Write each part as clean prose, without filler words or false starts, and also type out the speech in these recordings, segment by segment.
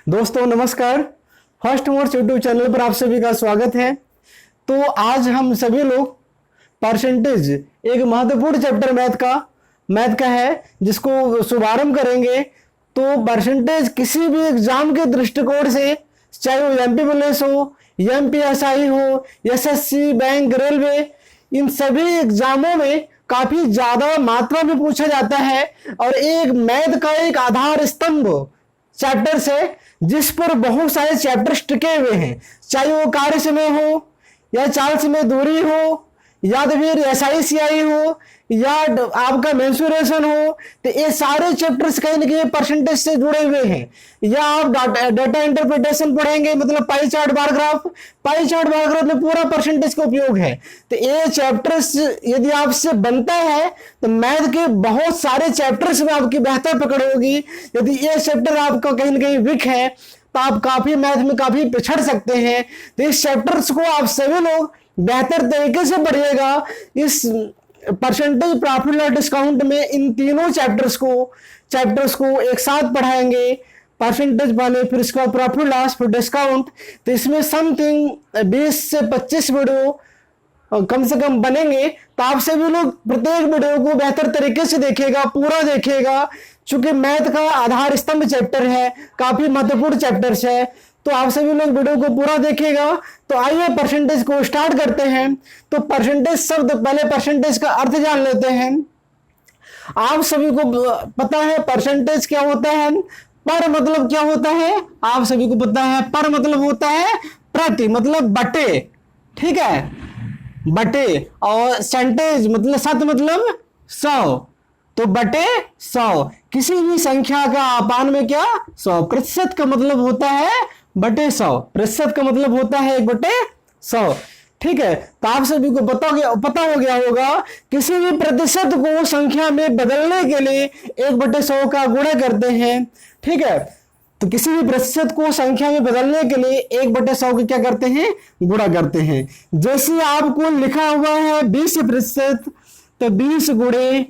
दोस्तों नमस्कार। First modes YouTube channel पर आप सभी का स्वागत है। तो आज हम सभी लोग परसेंटेज एक महत्वपूर्ण चैप्टर मैथ का है जिसको शुभारंभ करेंगे। तो परसेंटेज किसी भी एग्जाम के दृष्टिकोण से, चाहे वो एमपी पुलिस हो, एमपीएसआई हो, एसएससी, बैंक, रेलवे, इन सभी एग्जामों में काफी ज्यादा मात्रा में पूछा जाता है और एक मैथ का एक आधार स्तंभ चैप्टर्स है जिस पर बहुत सारे चैप्टर्स टिके हुए हैं, चाहे वो कार्य समय हो या चाल समय दूरी हो या तो फिर एसआईसीआई हो या आपका मेंसुरेशन हो। तो ये सारे चैप्टर्स कहीं ना कहीं परसेंटेज से जुड़े हुए हैं। या आप डाटा इंटरप्रिटेशन पढ़ेंगे, मतलब पाई चार्ट बार ग्राफ में पूरा परसेंटेज का उपयोग है। तो ये चैप्टर्स यदि आपसे बनता है तो मैथ के बहुत सारे चैप्टर्स में आपकी बेहतर पकड़ होगी। यदि ये चैप्टर आपका कहीं ना कहीं वीक है तो आप काफी मैथ में काफी पिछड़ सकते हैं। तो इस चैप्टर्स को आप सभी लोग बेहतर तरीके से पढ़िएगा। इस परसेंटेज, प्रॉफिट लॉस डिस्काउंट में इन तीनों चैप्टर्स को एक साथ पढ़ाएंगे। परसेंटेज पहले, फिर इसके बाद प्रॉफिट लॉस, फिर डिस्काउंट। तो इसमें समथिंग 20 से 25 वीडियो कम से कम बनेंगे। तो आप सभी लोग प्रत्येक वीडियो को बेहतर तरीके से देखिएगा, पूरा देखिएगा। चूंकि मैथ का आधार स्तंभ चैप्टर है, काफी महत्वपूर्ण चैप्टर्स है, तो आप सभी लोग वीडियो को पूरा देखिएगा। तो आइए परसेंटेज को स्टार्ट करते हैं। तो परसेंटेज शब्द, पहले परसेंटेज का अर्थ जान लेते हैं। आप सभी को पता है परसेंटेज क्या होता है, पर मतलब क्या होता है, आप सभी को पता है। पर मतलब होता है प्रति, मतलब बटे, ठीक है, बटे। और सेंटेज मतलब शत, मतलब 100, तो बटे 100। किसी भी संख्या का अपान में क्या 100। प्रतिशत का मतलब होता है बटे 100, प्रतिशत का मतलब होता है 1/100, ठीक है। तो आप सभी को पता हो गया होगा, किसी भी प्रतिशत को संख्या में बदलने के लिए 1/100 का गुणा करते हैं, ठीक है। तो किसी भी प्रतिशत को संख्या में बदलने के लिए 1/100 का क्या करते हैं, गुणा करते हैं। जैसे आपको लिखा हुआ है 20%, तो 20 गुणे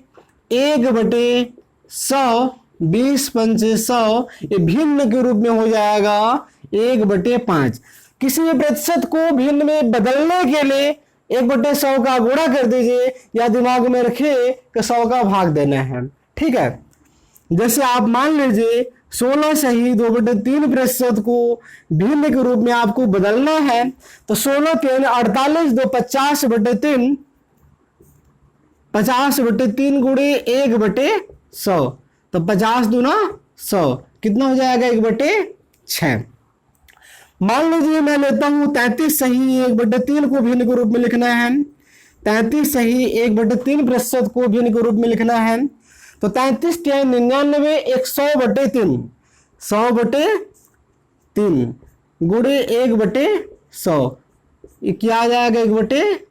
1/100, 20×5=100, ये भिन्न के रूप में हो जाएगा 1/5। किसी भी प्रतिशत को भिन्न में बदलने के लिए 1/100 का गुणा कर दीजिए, या दिमाग में रखिए कि 100 का भाग देना है, ठीक है। जैसे आप मान लीजिए 16 सही 2/3 प्रतिशत को भिन्न के रूप में आपको बदलना है, तो 16 के 48, 2 50/3, 50/3 गुणे 1/100, तो 50 दूना 100, कितना हो जाएगा 1/6। मान लीजिए मैं लेता हूं 33 सही 1/3 को भिन्न के रूप में लिखना है। 33 सही 1/3 प्रतिशत को भिन्न के रूप में लिखना है, तो 33 के 99, 100/3, 100/3 गुणे 1/100, ये क्या आ जाएगा 1/3।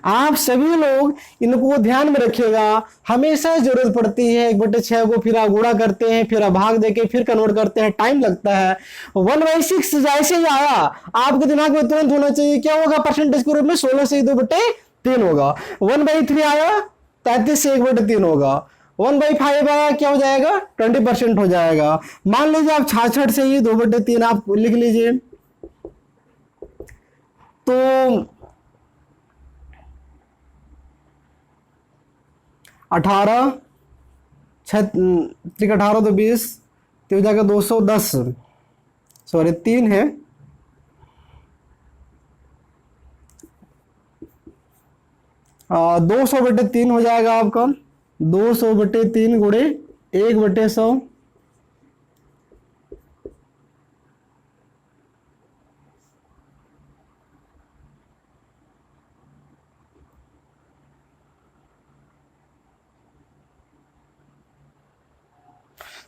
आप सभी लोग इनको ध्यान में रखिएगा, हमेशा जरूरत पड़ती है 1/6 को, फिर आप गुणा करते हैं, फिर आप भाग देके फिर कन्वर्ट करते हैं, टाइम लगता है। 1/6 जैसे ही आया आपके दिमाग में तुरंत होना चाहिए क्या होगा, परसेंटेज के रूप में 16 से 2/3 होगा। 1/3 आया 33 से 1/3 होगा। 1/5 आया क्या हो जाएगा, 20% हो जाएगा। मान लीजिए आप 66 से ही 2/3 आप लिख लीजिए, तो 18 तो 20, तो हो जाएगा 210, सॉरी 3 है, 200/3 हो जाएगा आपका। 200/3 गुणे 1/100,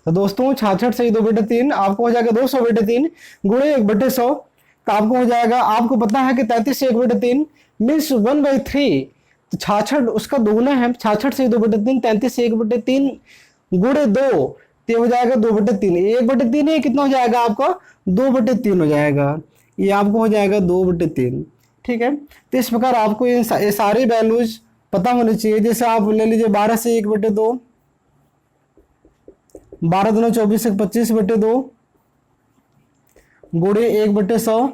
तो दोस्तों 66 से 2/3 आपको हो जाएगा 200/3 गुणे 1/100, तो आपको हो जाएगा, आपको पता है कि 33 से 1/3 मीन्स 1/3, तो 66 उसका दोगुना है। 66 से 2/3, 33 से 1/3 गुणे 2, तो हो जाएगा 2/3। 1/3 है, कितना हो जाएगा आपका 2/3 हो जाएगा, ये आपको हो जाएगा 2/3, ठीक है। तो इस प्रकार आपको ये सारे वैल्यूज पता होने चाहिए। जैसे आप ले लीजिए 12 से 1/2, 12 दूना 24 से 25/2, गुणे 1/100,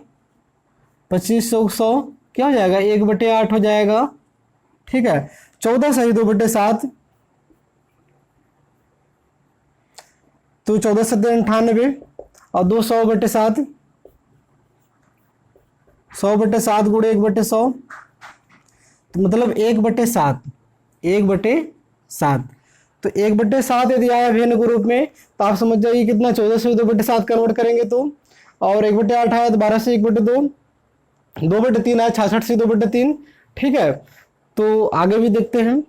2500 100 क्या हो जाएगा 1/8 हो जाएगा। ठीक है, 14 सही 2/7, तो 14 7 98 और 2 100/7, 100/7 गुणे 1/100, तो मतलब 1/7, 1/7। तो 1/7 यदि आया भिन्न के रूप में तो आप समझ जाइए कितना 14 से 2/7 कन्वर्ट करेंगे तो, और 1/8 आया तो 12 से 1/2, 2/3 आया 66 से 2/3। ठीक है, तो आगे भी देखते हैं।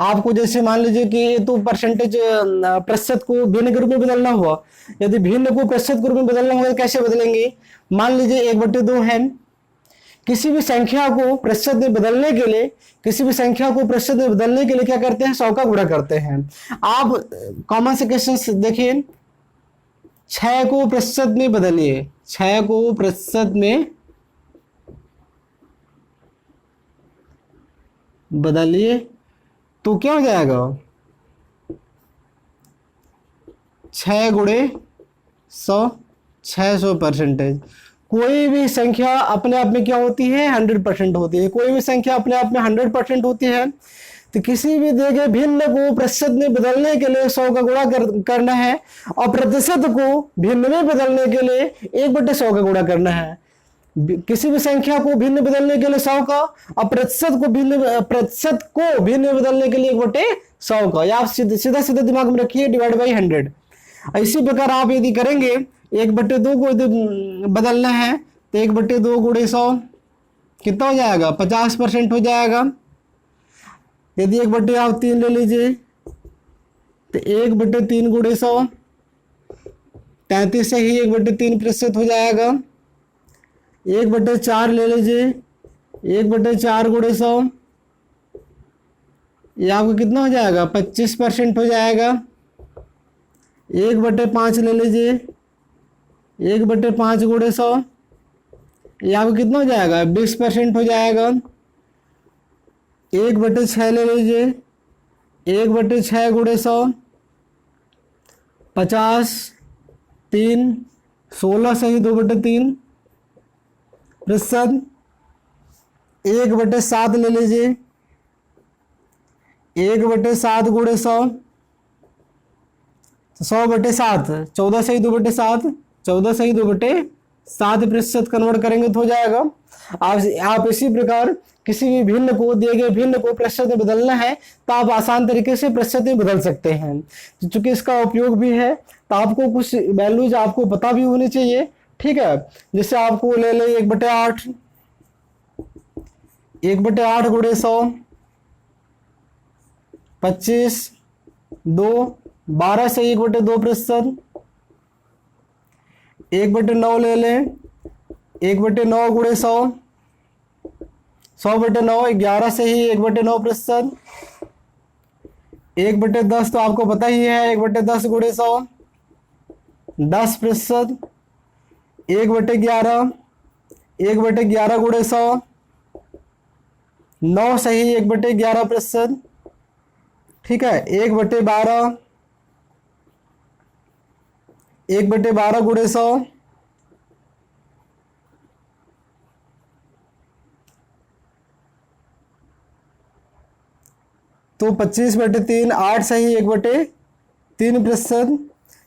आपको जैसे मान लीजिए कि ये तो परसेंटेज प्रतिशत को भिन्न के रूप में बदलना हुआ, यदि भिन्न को प्रतिशत के रूप में बदलना होगा तो कैसे बदलेंगे। मान लीजिए 1/2 है, किसी भी संख्या को प्रतिशत में बदलने के लिए, किसी भी संख्या को प्रतिशत में बदलने के लिए क्या करते हैं 100 का गुणा करते हैं। आप कॉमन से क्वेश्चन देखिए, 6 को प्रतिशत में बदलिए, 6 को प्रतिशत में बदलिए तो क्या हो जाएगा 6 गुणे 100, 600%। कोई भी संख्या अपने आप में क्या होती है 100% होती है, कोई भी संख्या अपने आप में 100% होती है। तो किसी भी दिए गए भिन्न को प्रतिशत में बदलने के लिए 100 का गुणा करना है, और प्रतिशत को भिन्न में बदलने के लिए 1/100 का गुणा करना है। किसी भी संख्या को भिन्न बदलने के लिए 100 का, और प्रतिशत को भिन्न में बदलने के लिए 1/100 का। या आप सीधा सीधा दिमाग में रखिए डिवाइड बाई 100। इसी प्रकार आप यदि करेंगे 1/2 को यदि बदलना है तो 1/2 गुणे 100 कितना हो जाएगा 50% हो जाएगा। यदि 1/3 ले लीजिए तो 1/3 गुणे 100 33 से ही 1/3% हो जाएगा। 1/4 ले लीजिए, 1/4 गुणे 100 ये आपको कितना हो जाएगा 25% हो जाएगा। 1/5 ले लीजिए, 1/5 गुणे 100 ये आपको कितना हो जाएगा 20% हो जाएगा। 1/6 ले लीजिए, 1/6 गुणे 100 50, 3 16 सही 2/3 प्रतिशत। 1/7 ले लीजिए, 1/7 गुणे 100, 100/7, 14 सही 2/7, 14 सही 2/7% कन्वर्ट करेंगे तो हो जाएगा। आप इसी प्रकार किसी भी भिन्न को दिए गए भिन्न को प्रतिशत में बदलना है तो आप आसान तरीके से प्रतिशत में बदल सकते हैं। तो चूंकि इसका उपयोग भी है तो आपको कुछ वैल्यूज आपको पता भी होनी चाहिए। ठीक है, जैसे आपको ले ले 1/8, 1/8 गुणे 100 25, 2 12 से 1/2%। 1/9 ले लें, 1/9 गुणे 100, 100/9 11 से ही 1/9%। 1/10 तो आपको पता ही है 1/10 गुणे 100 10%। 1/11, 1/11 गुणे 100 9 सही 1/11%। ठीक है, 1/12, 1/12 गुणे 100 तो 25/3 8 सही 1/3%।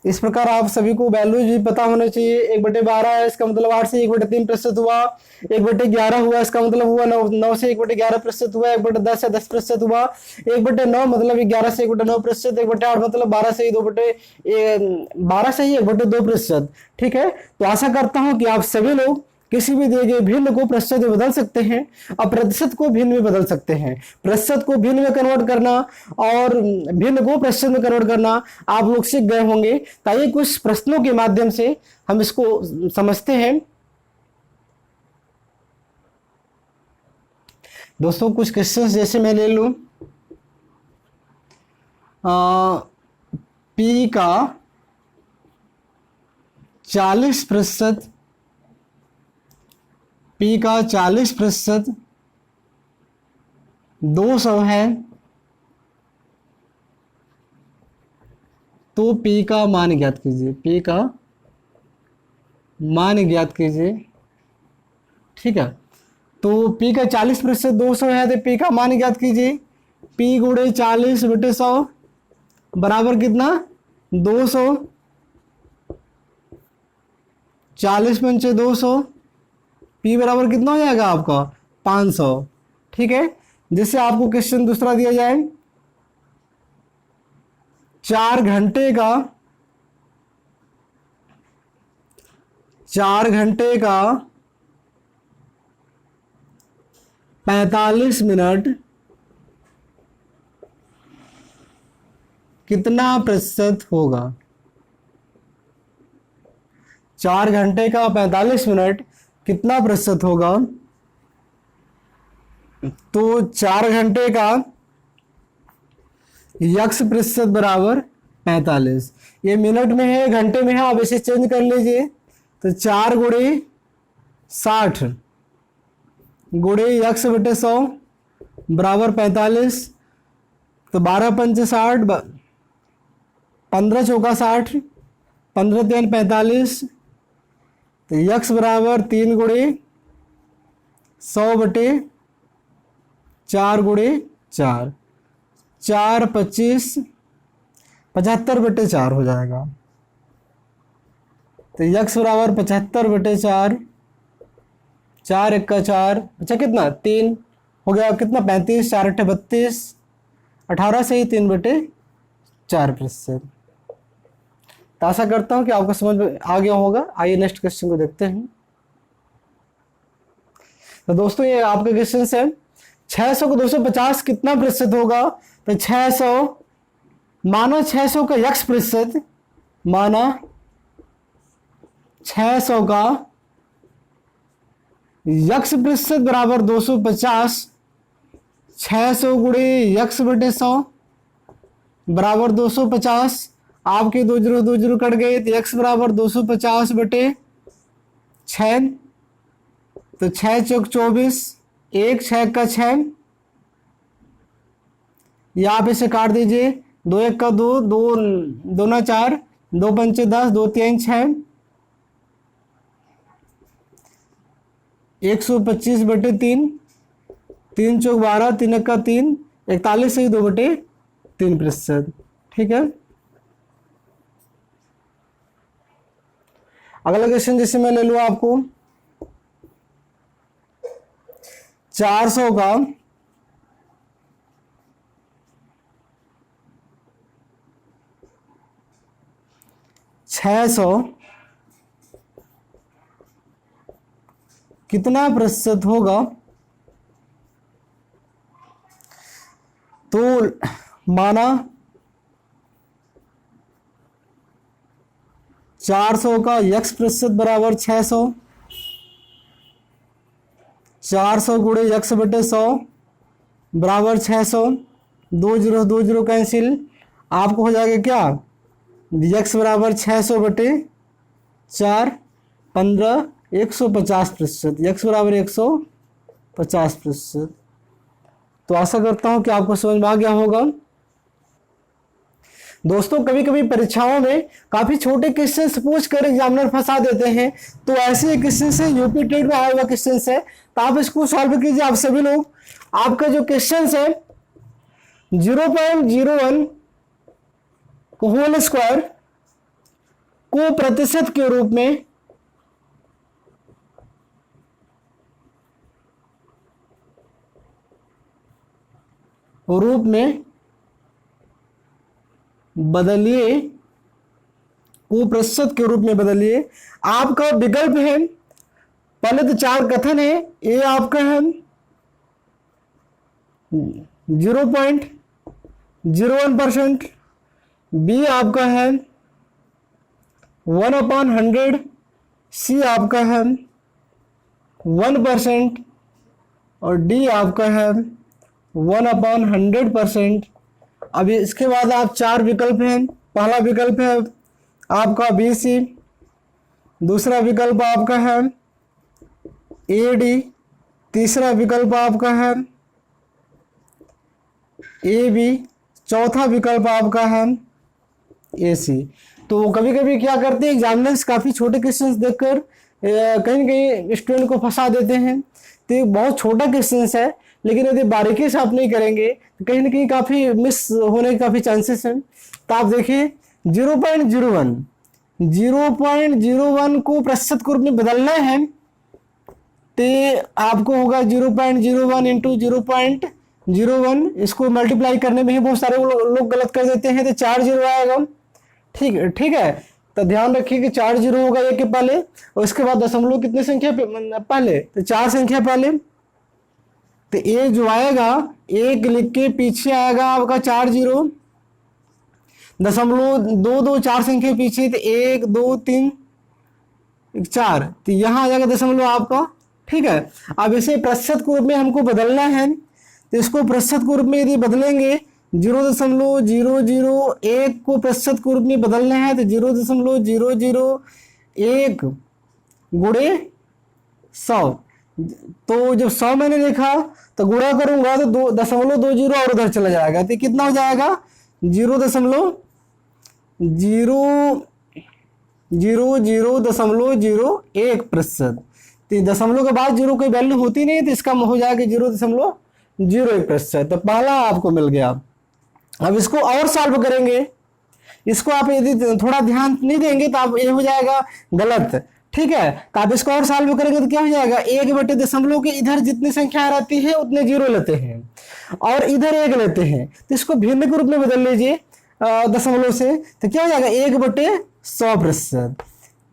इस प्रकार आप सभी को वैल्यूज भी पता होना चाहिए। 1/12 है इसका मतलब 8 से 1/3% हुआ। 1/11 हुआ इसका मतलब हुआ 9 से 1/11% हुआ। 1/10 से 10% हुआ। 1/9 मतलब 11 से 1/9%। 1/8 मतलब 12 से ही 1/2%। ठीक है, तो आशा करता हूं कि आप सभी लोग किसी भी दिए गए भिन्न को प्रतिशत में बदल सकते हैं और प्रतिशत को भिन्न में बदल सकते हैं। प्रतिशत को भिन्न में कन्वर्ट करना और भिन्न को प्रतिशत में कन्वर्ट करना आप लोग सीख गए होंगे। ताकि कुछ प्रश्नों के माध्यम से हम इसको समझते हैं। दोस्तों कुछ क्वेश्चंस जैसे मैं ले लूं, पी का 40% पी का 40% 200 है, तो पी का मान ज्ञात कीजिए। पी का मान ज्ञात कीजिए। ठीक है, तो पी का 40% 200 है, तो पी का मान ज्ञात कीजिए। पी गुणे 40/100 बराबर कितना? 200। 40×5 200, पी बराबर कितना हो जाएगा आपका? 500। ठीक है, जिससे आपको क्वेश्चन दूसरा दिया जाए, 4 घंटे का 45 मिनट कितना प्रतिशत होगा? 4 घंटे का 45 मिनट कितना प्रतिशत होगा? तो 4 घंटे का यक्स प्रतिशत बराबर 45। ये मिनट में है, घंटे में है, आप इसे चेंज कर लीजिए। तो 4 गुणे 60 गुणे यक्स बटे 100 बराबर 45। तो 12×5 60, 15×4 60, 15×3 45। तो यक्स बराबर 3 गुणे 100 बटे 4 गुणे 4, 4 25 75/4 हो जाएगा। तो यक्स बराबर 75/4, 4 1 का 4, अच्छा कितना 3 हो गया, कितना 35, 4 8 32, 18 से ही 3/4%। तो आशा करता हूं कि आपको समझ में आ गया होगा। आइए नेक्स्ट क्वेश्चन को देखते हैं। तो दोस्तों ये आपका क्वेश्चन है, 600 को 250 कितना प्रतिशत होगा? तो 600 माना 600 का यक्स प्रतिशत, माना 600 का यक्स प्रतिशत बराबर 250। 600 गुणे यक्स बटे 100 बराबर 250। आपके 2 जीरो 2 जीरो कट गए, तो यक्स बराबर 250 बटे 6। तो 6 चौक 24, 1 6 का 6, या आप इसे काट दीजिए। 2 1 का 2, 2 2 ना 4, 2 पंचे 10, 2 3 6, 125/3, 3 चौक 12, 3 1 का 3, 41 से ही 2/3%। ठीक है, अगला क्वेश्चन जैसे मैं ले लूँ आपको, 400 का 600 कितना प्रतिशत होगा? तो माना 400 का यक्स प्रतिशत बराबर 600, 400 गुणे यक्स बटे 100 बराबर 600। 2 जीरो 2 जीरो कैंसिल, आपको हो जाएगा क्या? यक्स बराबर 600 बटे 4, 15, 150%। यक्स बराबर 150%। तो आशा करता हूं कि आपको समझ में आ गया होगा। दोस्तों कभी कभी परीक्षाओं में काफी छोटे क्वेश्चन पूछ कर एग्जामिनर फंसा देते हैं, तो ऐसे क्वेश्चन से यूपी टेट में आया हुआ क्वेश्चन है, तो आप इसको सॉल्व कीजिए। आप सभी लोग, आपका जो क्वेश्चन है 0.01 को होल स्क्वायर को प्रतिशत के रूप में बदलिए, को प्रतिशत के रूप में बदलिए। आपका विकल्प है, पहले तो 4 कथन है। ए आपका है 0.01%, बी आपका है 1/100, सी आपका है 1%, और डी आपका है 1/100%। अभी इसके बाद आप 4 विकल्प हैं। पहला विकल्प है आपका बी सी, दूसरा विकल्प आपका है AD, तीसरा विकल्प आपका है AB, चौथा विकल्प आपका है AC। तो कभी कभी क्या करते हैं एग्जामिनर्स, काफ़ी छोटे क्वेश्चंस देखकर कहीं ना कहीं स्टूडेंट को फंसा देते हैं। तो ये बहुत छोटा क्वेश्चंस है, लेकिन यदि बारीकी से आप नहीं करेंगे तो कहीं ना कहीं काफ़ी मिस होने के काफ़ी चांसेस हैं। तो आप देखिए 0.01, 0.01 को प्रतिशत के रूप में बदलना है तो आपको होगा 0.01 इंटू 0.01। इसको मल्टीप्लाई करने में ही बहुत सारे लोग गलत कर देते हैं, तो 4 जीरो आएगा। ठीक है। तो ध्यान रखिए कि 4 जीरो होगा एक के पहले, और इसके बाद दशमलव कितने संख्या पहले, तो 4 संख्या पहले। तो ये जो आएगा, एक लिख के पीछे आएगा आपका 4 जीरो, दशमलव 2 2 4 संख्या पीछे, तो 1 2 3 4, तो यहाँ आ जाएगा दशमलव आपका। ठीक है। अब इसे प्रतिशत के रूप में हमको बदलना है, तो इसको प्रतिशत के रूप में यदि बदलेंगे 0.001 को प्रतिशत के रूप में बदलना है, तो 0.001 गुणे 100। तो जब 100 मैंने लिखा तो गुणा करूंगा तो 2.20 और उधर चला जाएगा, तो कितना हो जाएगा 0.0001%। तो दशमलव के बाद जीरो कोई वैल्यू होती नहीं, तो इसका हो जाएगा 0.01%। तो पहला आपको मिल गया। अब इसको और सॉल्व करेंगे, इसको आप यदि थोड़ा ध्यान नहीं देंगे तो आप ये हो जाएगा गलत। ठीक है। तो आप इसको और सॉल्व करेंगे तो क्या हो जाएगा, 1/दशमलव के इधर जितनी संख्या रहती है उतने जीरो लेते हैं और इधर 1 लेते हैं, तो इसको भिन्न के रूप में बदल लीजिए दशमलव से, तो क्या हो जाएगा 1/100%।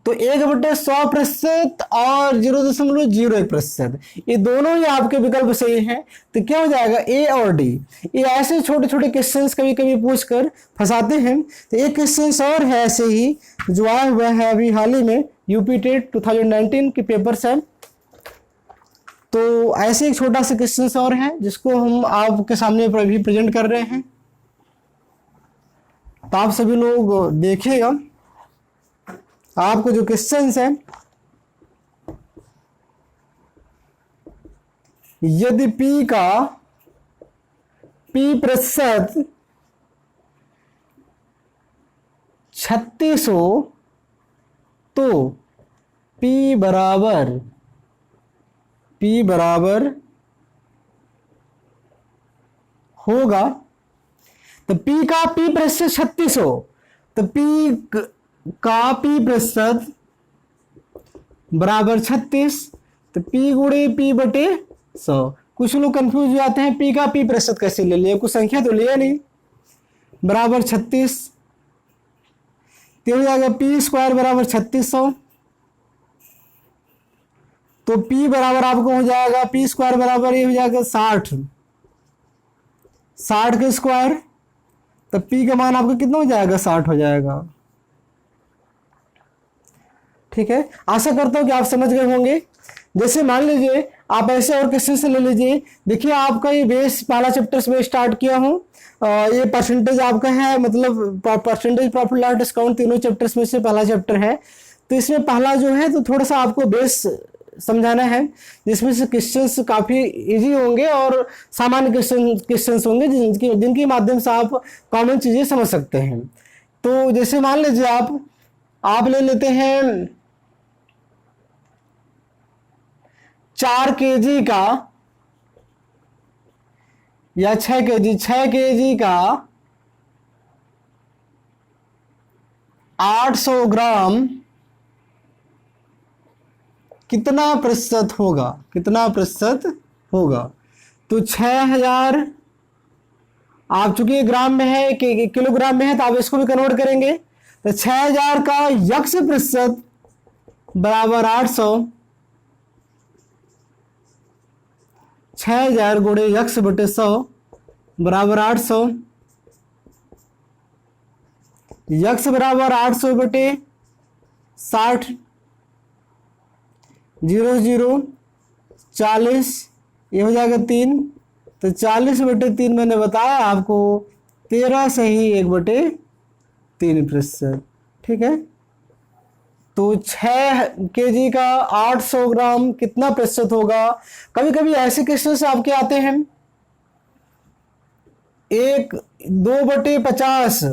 तो 1/100% और 0.01%, ये दोनों ही आपके विकल्प सही हैं। तो क्या हो जाएगा A और D। ये ऐसे छोटे छोटे क्वेश्चंस कभी कभी पूछकर फंसाते हैं। तो एक क्वेश्चन और है ऐसे ही जो आया हुआ है अभी हाल ही में, यूपी टेट 2019 के पेपर से। तो ऐसे एक छोटा सा क्वेश्चन और है जिसको हम आपके सामने अभी प्रेजेंट कर रहे हैं, तो आप सभी लोग देखिएगा। आपको जो क्वेश्चंस है, यदि P का P% 36 हो तो P बराबर होगा, तो P का P% 36 हो तो P का P% बराबर 36, तो P गुणे P/100। कुछ लोग कंफ्यूज हो जाते हैं, P का P% कैसे ले लिया, कुछ संख्या तो लिया नहीं, बराबर 36, तो हो जाएगा P² बराबर 3600। तो P बराबर आपको हो जाएगा, P² बराबर ये हो जाएगा 60 के स्क्वायर, तो P का मान आपका कितना हो जाएगा 60 हो जाएगा। ठीक है। आशा करता हूं कि आप समझ गए होंगे। जैसे मान लीजिए आप ऐसे और क्वेश्चन से ले लीजिए, देखिए आपका ये बेस पहला चैप्टर से मैं स्टार्ट किया हूँ, ये परसेंटेज आपका है, मतलब परसेंटेज प्रॉफिट लॉस डिस्काउंट तीनों चैप्टर्स में से पहला चैप्टर है। तो इसमें पहला जो है तो थोड़ा सा आपको बेस समझाना है, जिसमें से क्वेश्चंस काफ़ी इजी होंगे और सामान्य क्वेश्चंस होंगे जिनके माध्यम से आप कॉमन चीज़ें समझ सकते हैं। तो जैसे मान लीजिए आप ले लेते हैं 4 kg का या 6 kg का 800 ग्राम कितना प्रतिशत होगा, तो 6000, आप चूंकि ग्राम में है किलोग्राम में है तो आप इसको भी कन्वर्ट करेंगे, तो 6000 का यक्ष प्रतिशत बराबर 800, 6000 गुणे यक्ष बटे 100 बराबर 800, यक्ष बराबर 800 बटे 60, 0 0 40, ये हो जाएगा 3, तो 40 बटे 3 मैंने बताया आपको 13 से ही 1/3%। ठीक है। तो 6 kg का 800 ग्राम कितना प्रतिशत होगा। कभी कभी ऐसे क्वेश्चन आपके आते हैं, 2/50,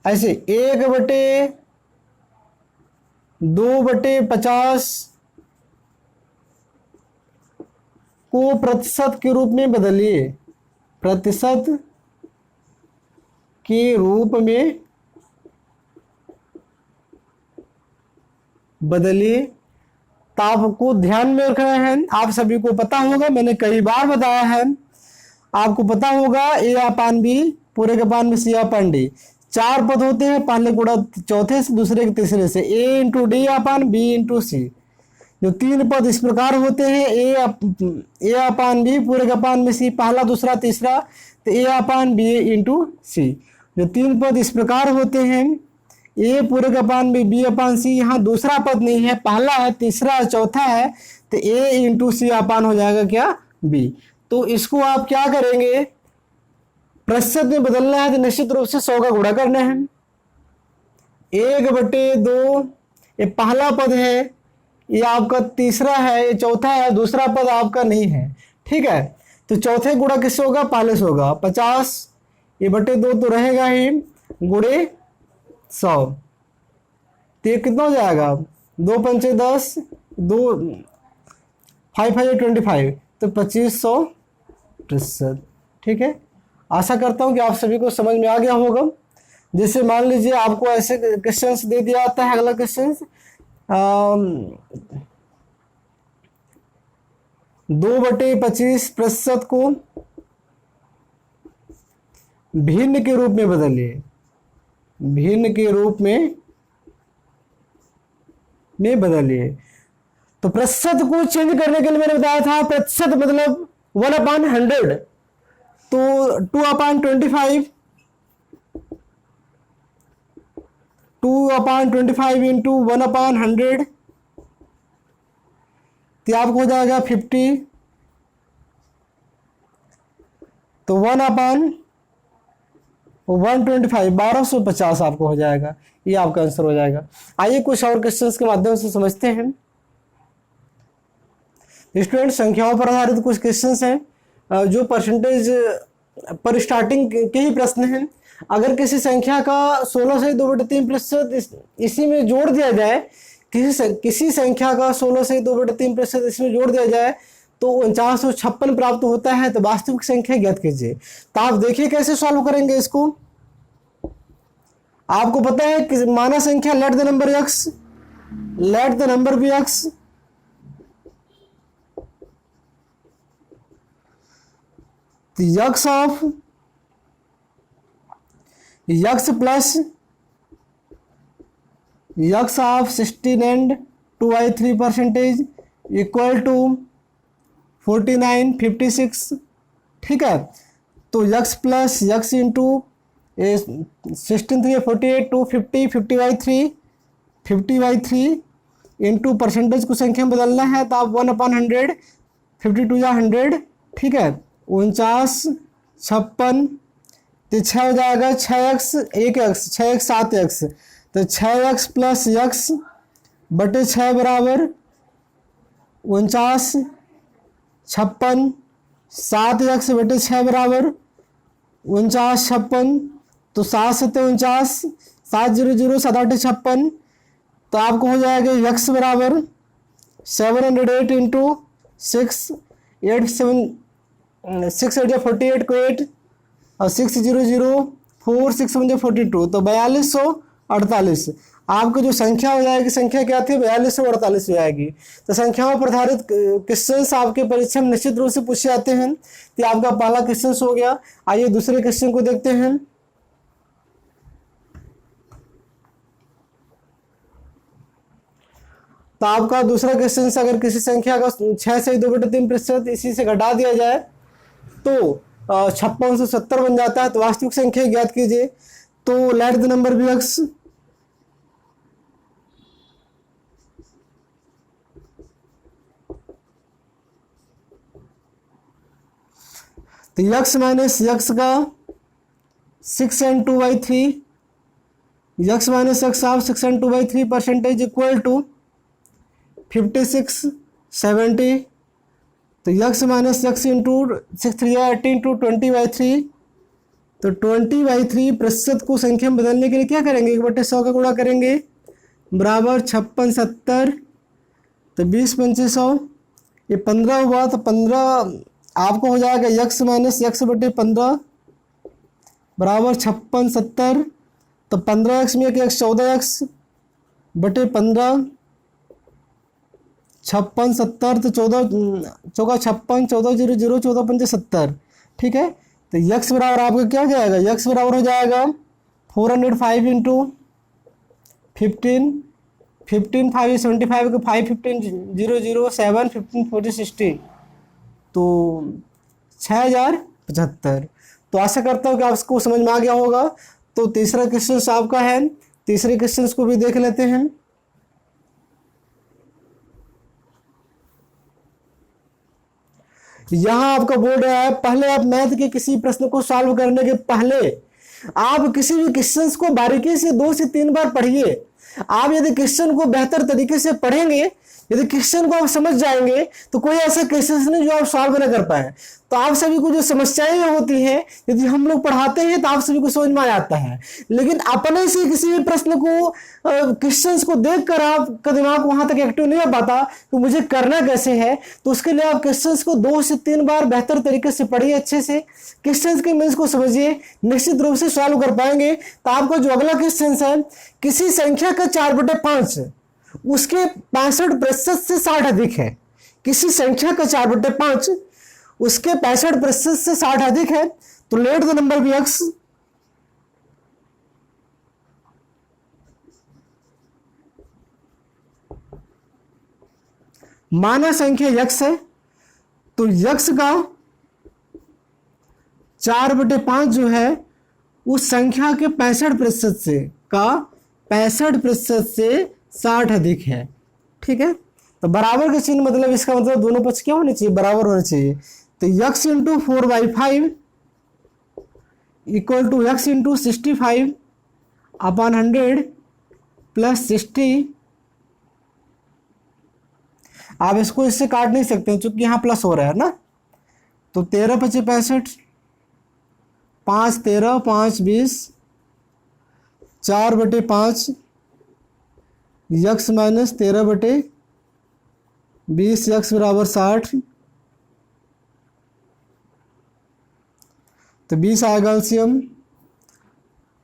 ऐसे 1/2/50 को प्रतिशत के रूप में बदलिए, प्रतिशत के रूप में बदलिए। तो आपको ध्यान में रखना है, आप सभी को पता होगा, मैंने कई बार बताया है, आपको पता होगा A/B पूरे के पान में C/D, 4 पद होते हैं, पहले गुणा चौथे से, दूसरे के तीसरे से, A×D/B/C। जो 3 पद इस प्रकार होते हैं, A/B पूरे के पान में C, पहला दूसरा तीसरा, तो A/B/C। जो 3 पद इस प्रकार होते हैं, A पूरे का पान में B/C, यहाँ दूसरा पद नहीं है, पहला है, तीसरा है, चौथा है, तो A×C/, हो जाएगा क्या, B। तो इसको आप क्या करेंगे, प्रतिशत में बदलना है तो निश्चित रूप से 100 का गुणा करना है। 1/2, ये पहला पद है, ये आपका तीसरा है, ये चौथा है, दूसरा पद आपका नहीं है, ठीक है। तो चौथे गुणा किससे होगा, पहले से होगा, 50, ये बटे 2 तो रहेगा ही, गुणे 100, तो ये कितना हो जाएगा, 2×5 = 10, 5×5 = 25, तो 2500 प्रतिशत, ठीक है। आशा करता हूं कि आप सभी को समझ में आ गया होगा। जैसे मान लीजिए आपको ऐसे क्वेश्चंस दे दिया जाता है, अगला क्वेश्चन 2/25 प्रतिशत को भिन्न के रूप में बदलिए, भिन्न के रूप में बदलिए। तो प्रतिशत को चेंज करने के लिए मैंने बताया था, प्रतिशत मतलब 1/100, तो 2/25, 2/25 इंटू 1/100, तो आपको हो जाएगा 50, तो 1/125, 1250 आपको हो जाएगा, ये आपका आंसर हो जाएगा। आइए कुछ और क्वेश्चंस के माध्यम से समझते हैं। स्टूडेंट, संख्याओं पर आधारित कुछ क्वेश्चंस हैं जो परसेंटेज पर स्टार्टिंग के ही प्रश्न हैं। अगर किसी संख्या का 16 से 2/3% इसी में जोड़ दिया जाए, किसी संख्या का 16 से 2/3% इसमें जोड़ दिया जाए तो 4956 प्राप्त होता है। तो वास्तविक संख्या ज्ञात कीजिए। तो आप देखिए कैसे सॉल्व करेंगे इसको। आपको पता है कि माना संख्या let the number x, let the number be x, तो x of x plus x of 16 and 2/3% equal to 49, 56, ठीक है। तो x plus x into 16 3 48, 250, 50/3, 50/3 into percentage को संख्या में बदलना है तो आप 1/100, 52 या 100, ठीक है। 49, 56, तो 6 हो जाएगा, 6x 1x, 6x 7x, तो 6x प्लस x बटे 6 बराबर 49, 56, 7x बटे 6 बराबर 49, 56, तो 7 7 49, 7 0 0 7 8 56, तो आपको हो जाएगा x बराबर 708 इंटू 6, 8 7 6 8 48 को 8 और 6 0 0 4 6 7 42, तो 4248 आपको जो संख्या हो जाएगी, संख्या क्या थी, 4248 हो जाएगी। तो संख्याओं पर आधारित क्वेश्चंस आपके परीक्षा में निश्चित रूप से पूछे जाते हैं। तो आपका पहला क्वेश्चन हो गया। आइए दूसरे क्वेश्चन को देखते हैं। तो आपका दूसरा क्वेश्चन, अगर किसी संख्या का 6 से 2/3% इसी से घटा दिया जाए तो 5670 बन जाता है। तो वास्तविक संख्या ज्ञात कीजिए। तो let the number be x, तो x माइनस x का 6 and 2/3 x minus x of 6/2/3 percentage equal to 56 70। तो x minus x into 6×3 into 20/3, तो 20/3 प्रतिशत को संख्या में बदलने के लिए क्या करेंगे, 1/100 का गुणा करेंगे बराबर 56 70। तो 20×5 100, ये 15 हुआ, तो 15 आपको हो जाएगा यक्स माइनस एक्स बटे 15 बराबर 56 70। तो 15x में एक 14x बटे 15, 56 70, तो 14 चौका 56, 14 0 0, 14 5 70। ठीक है, तो यक्स बराबर आपका क्या हो जाएगा, यक्स बराबर हो जाएगा 405 इंटू 15, 15 5 75 को 5 15 0 0 7 15 40 60, तो 6075। तो आशा करता हूँ कि आपको समझ में आ गया होगा। तो तीसरा क्वेश्चन आपका है, तीसरे क्वेश्चन को भी देख लेते हैं। यहां आपका बोर्ड है, पहले आप मैथ के किसी प्रश्न को सॉल्व करने के पहले आप किसी भी क्वेश्चन को बारीकी से 2 से 3 बार पढ़िए। आप यदि क्वेश्चन को बेहतर तरीके से पढ़ेंगे, यदि क्वेश्चन को आप समझ जाएंगे, तो कोई ऐसा क्वेश्चन नहीं जो आप सॉल्व न कर पाए। तो आप सभी को जो समस्याएं होती हैं, यदि हम लोग पढ़ाते हैं तो आप सभी को समझ में आ जाता है, लेकिन अपने से किसी भी प्रश्न को क्वेश्चंस को देखकर आपका दिमाग वहां तक एक्टिव नहीं हो पाता कि मुझे करना कैसे है। तो उसके लिए आप क्वेश्चंस को 2 से 3 बार बेहतर तरीके से पढ़िए, अच्छे से क्वेश्चंस के मीन्स को समझिए, निश्चित रूप से सॉल्व कर पाएंगे। तो आपका जो अगला क्वेश्चन है, किसी संख्या का 4/5 उसके 65% से 60 अधिक है। किसी संख्या का 4/5 उसके 65% से 60 अधिक है, तो let the number be x. माना संख्या यक्स है, तो यक्स का 4/5 जो है उस संख्या के 65% से का 65% से 60 अधिक है। ठीक है, तो बराबर का चिन्ह मतलब इसका मतलब दोनों पक्ष क्या होने चाहिए, बराबर होने चाहिए। तो x into 4/5 equal to x into 65/100 plus 60। आप इसको इससे काट नहीं सकते क्योंकि यहाँ प्लस हो रहा है ना। तो 13 × 5 = 65, 5 13 5 20, 4/5 यक्स माइनस 13/20 यक्स बराबर 60। तो 20 आएगा एलसीएम,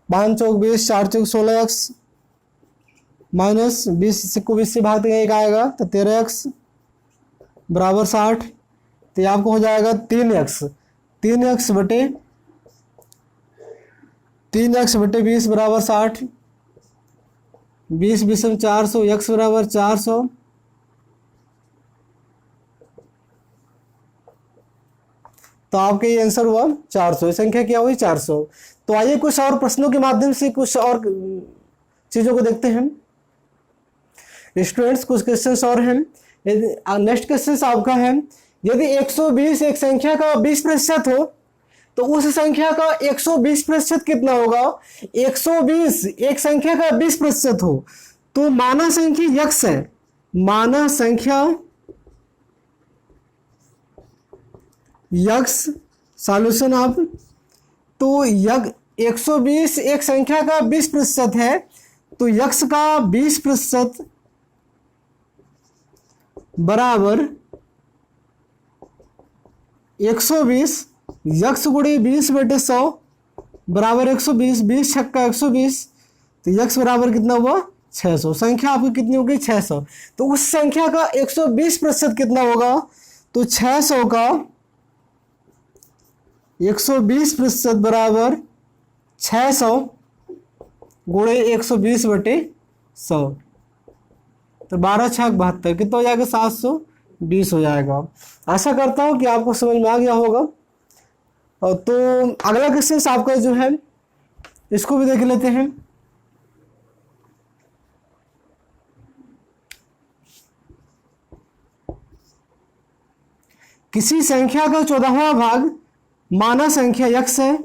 5 चौक 20, 4 चौक 16 एक्स माइनस 20 को 20 से भाग देंगे 1 आएगा, तो 13 एक्स बराबर 60। तो आपको हो जाएगा 3x, 3x बटे 20 बराबर 60, 20 20 में 400, x बराबर 400। तो आपका ये आंसर हुआ 400, संख्या क्या हुई 400। तो आइए कुछ और प्रश्नों के माध्यम से कुछ और चीजों को देखते हैं स्टूडेंट्स। कुछ क्वेश्चंस और हैं। नेक्स्ट क्वेश्चन आपका है, यदि 120 एक संख्या का 20% हो तो उस संख्या का 120% कितना होगा। 120 एक संख्या का 20% हो, तो माना संख्या यक्स है, माना संख्या यक्स सॉल्यूशन आप। तो 120 एक संख्या का 20% है, तो यक्स का 20% बराबर 120 यक्स गुणे 20/100 बराबर 120, 20 छक्का 120, तो यक्स बराबर कितना हुआ 600। संख्या आपकी कितनी हो गई 600। तो उस संख्या का 120% कितना होगा, तो 600 का 120% बराबर 600 गुणे 120/100, तो 12 छक 72 कितना हो जाएगा 720 हो जाएगा। आशा करता हूं कि आपको समझ में आ गया होगा। तो अगला क्वेश्चन आपका जो है इसको भी देख लेते हैं। किसी संख्या का 14वां भाग माना संख्या यक्स है,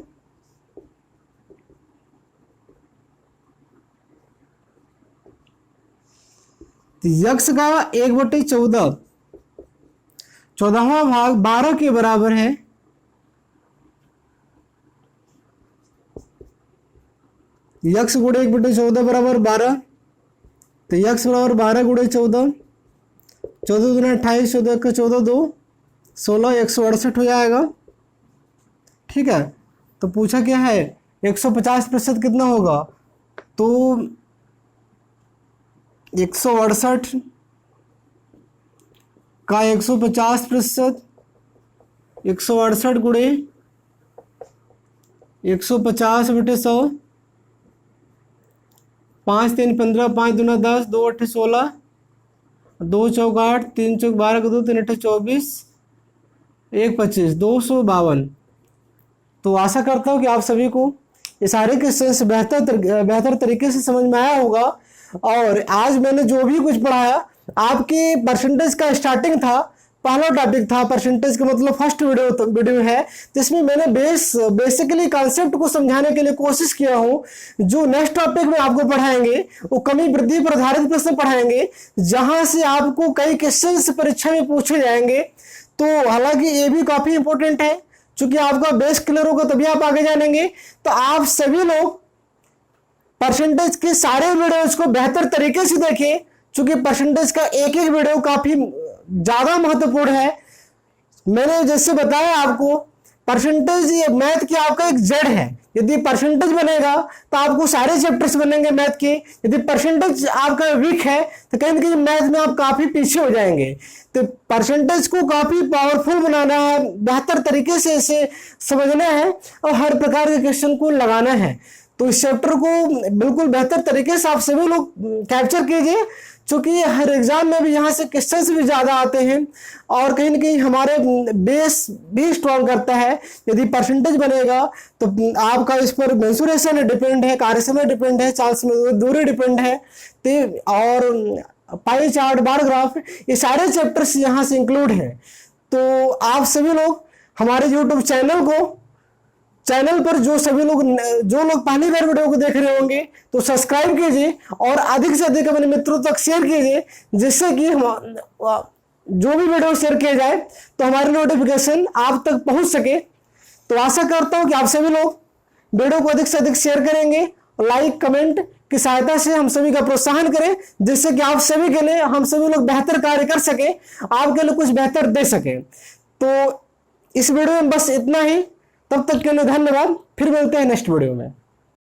तो यक्स का 1/14, 14वां भाग 12 के बराबर है। यक्स गुणे 1/14 बराबर 12, तो यक्स बराबर 12 गुणे 14, 14 दूना 28, 14 का 14 2 16, 168 हो जाएगा। ठीक है, तो पूछा क्या है 150% कितना होगा, तो 168 का 150%, 168 गुणे 150/100, 5 3 15, 5 दूना 10, 2 8 16, 2 चौक 8, 3 चौक 12 2, 3 8 24, 1 25, 252। तो आशा करता हूँ कि आप सभी को ये सारे क्वेश्चंस बेहतर तरीके से समझ में आया होगा। और आज मैंने जो भी कुछ पढ़ाया, आपके परसेंटेज का स्टार्टिंग था, पहला टॉपिक था परसेंटेज का मतलब फर्स्ट वीडियो है, जिसमें मैंने बेसिकली कॉन्सेप्ट को समझाने के लिए कोशिश किया हूँ। जो नेक्स्ट टॉपिक में आपको पढ़ाएंगे वो कमी वृद्धि पर आधारित प्रश्न पढ़ाएंगे, जहां से आपको कई क्वेश्चंस परीक्षा में पूछे जाएंगे। तो हालांकि ये भी काफी इंपॉर्टेंट है, क्योंकि आपका बेस क्लियर होगा तभी आप आगे जानेंगे। तो आप सभी लोग परसेंटेज के सारे वीडियोज को बेहतर तरीके से देखें, क्योंकि परसेंटेज का एक एक वीडियो काफी ज्यादा महत्वपूर्ण है। मैंने जैसे बताया आपको, परसेंटेज ये मैथ की आपका एक जड़ है। यदि परसेंटेज बनेगा तो आपको सारे चैप्टर्स बनेंगे मैथ के। यदि परसेंटेज आपका वीक है तो कहीं ना कहीं मैथ में आप काफी पीछे हो जाएंगे। तो परसेंटेज को काफी पावरफुल बनाना है, बेहतर तरीके से इसे समझना है और हर प्रकार के क्वेश्चन को लगाना है। तो इस चैप्टर को बिल्कुल बेहतर तरीके से आप सभी लोग कैप्चर कीजिए, क्योंकि हर एग्जाम में भी यहाँ से क्वेश्चंस भी ज़्यादा आते हैं और कहीं ना कहीं हमारे बेस भी स्ट्रॉन्ग करता है। यदि परसेंटेज बनेगा तो आपका इस पर मेंसुरेशन डिपेंड है, कार्य समय डिपेंड है, चार्ल्स में दूरी डिपेंड है, और पाई चार्ट, बार ग्राफ, ये सारे चैप्टर्स यहाँ से इंक्लूड हैं। तो आप सभी लोग हमारे यूट्यूब चैनल पर जो लोग पहली बार वीडियो को देख रहे होंगे तो सब्सक्राइब कीजिए और अधिक से अधिक अपने मित्रों तक शेयर कीजिए, जिससे कि हम जो भी वीडियो शेयर किया जाए तो हमारी नोटिफिकेशन आप तक पहुंच सके। तो आशा करता हूं कि आप सभी लोग वीडियो को अधिक से अधिक शेयर करेंगे, लाइक कमेंट की सहायता से हम सभी का प्रोत्साहन करें, जिससे कि आप सभी के लिए हम सभी लोग बेहतर कार्य कर सके, आपके लिए कुछ बेहतर दे सके। तो इस वीडियो में बस इतना ही। तब तक के लिए धन्यवाद। फिर मिलते हैं नेक्स्ट वीडियो में।